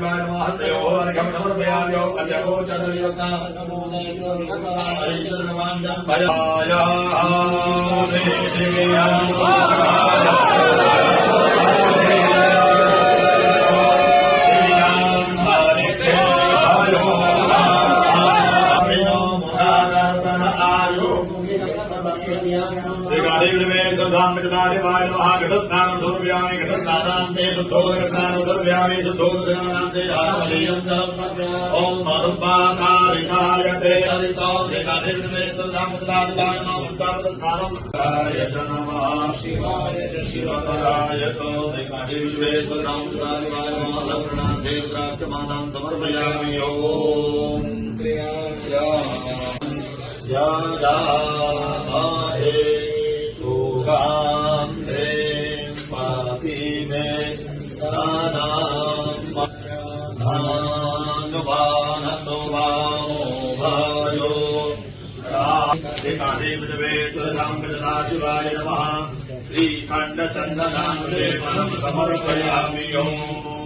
सदाशिवाय नमः हस्तयो अर्घ्यं समर्पयामि कन्यको ओम मरुपाकारिकायते शिवाय च शिवतराय समर्पयामि ओम सुगांधे पापी में शिवाय नमः श्रीखंड चंदनानुलेपनं समर्पयामि ओम